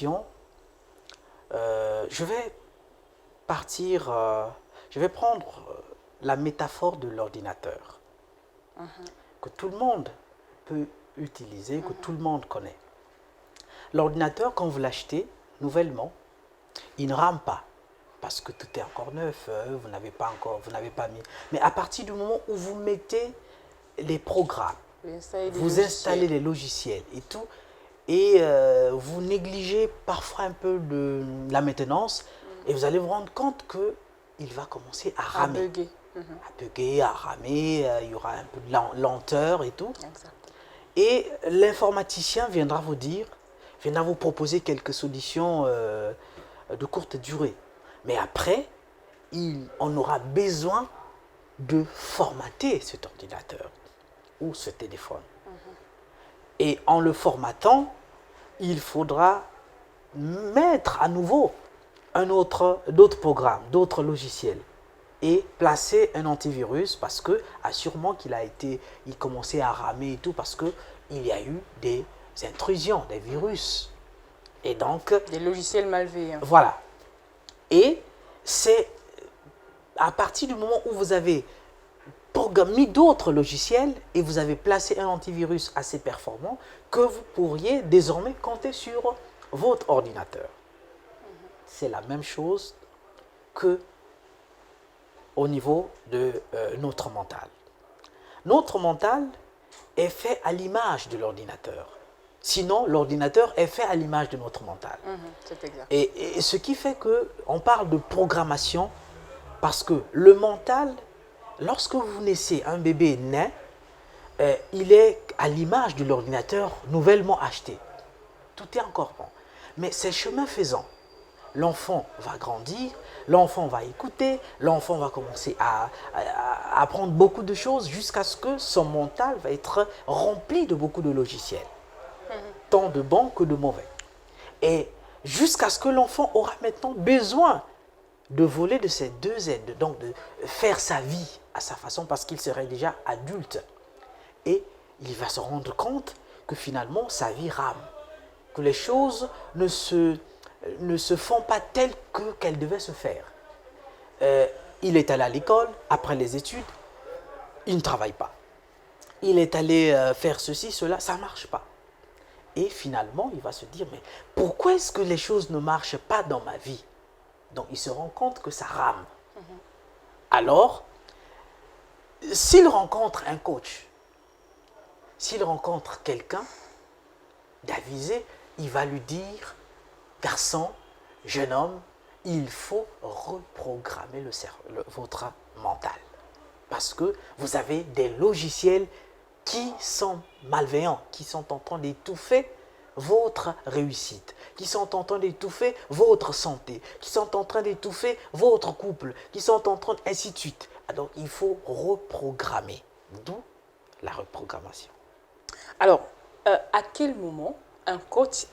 reprogrammation, je vais partir, je vais prendre la métaphore de l'ordinateur, que tout le monde peut utiliser, que tout le monde connaît. L'ordinateur, quand vous l'achetez nouvellement, il ne rame pas, parce que tout est encore neuf, vous n'avez pas mis. Mais à partir du moment où vous mettez les programmes, vous installez les logiciels et tout, et vous négligez parfois un peu la maintenance, et vous allez vous rendre compte qu'il va commencer à ramer. À bugger, à ramer, il y aura un peu de lenteur et tout. Exact. Et l'informaticien viendra vous proposer quelques solutions de courte durée. Mais après, on aura besoin de formater cet ordinateur ou ce téléphone. Et en le formatant, il faudra mettre à nouveau d'autres programmes, d'autres logiciels et placer un antivirus parce que, assurément il commençait à ramer et tout parce qu'il y a eu des intrusions, des virus. Et donc... Des logiciels malveillants. Voilà. Et c'est à partir du moment où vous avez mis d'autres logiciels et vous avez placé un antivirus assez performant que vous pourriez désormais compter sur votre ordinateur. C'est la même chose que au niveau de notre mental. Notre mental est fait à l'image de l'ordinateur. Sinon, l'ordinateur est fait à l'image de notre mental. C'est exact. Et ce qui fait qu'on parle de programmation parce que le mental, lorsque vous naissez, un bébé naît, il est à l'image de l'ordinateur nouvellement acheté. Tout est encore bon. Mais c'est chemin faisant. L'enfant va grandir, l'enfant va écouter, l'enfant va commencer à apprendre beaucoup de choses jusqu'à ce que son mental va être rempli de beaucoup de logiciels, tant de bons que de mauvais. Et jusqu'à ce que l'enfant aura maintenant besoin de voler de ces deux aides, donc de faire sa vie à sa façon parce qu'il serait déjà adulte. Et il va se rendre compte que finalement sa vie rame, que les choses ne se font pas telles qu'elles devaient se faire. Il est allé à l'école, après les études, il ne travaille pas. Il est allé faire ceci, cela, ça ne marche pas. Et finalement, il va se dire, mais pourquoi est-ce que les choses ne marchent pas dans ma vie? Donc, il se rend compte que ça rame. Alors, s'il rencontre un coach, s'il rencontre quelqu'un d'avisé, il va lui dire, garçon, jeune homme, il faut reprogrammer votre mental. Parce que vous avez des logiciels qui sont malveillants, qui sont en train d'étouffer votre réussite, qui sont en train d'étouffer votre santé, qui sont en train d'étouffer votre couple, qui sont en train ainsi de suite. Donc, il faut reprogrammer, d'où la reprogrammation. Alors, à quel moment un coach...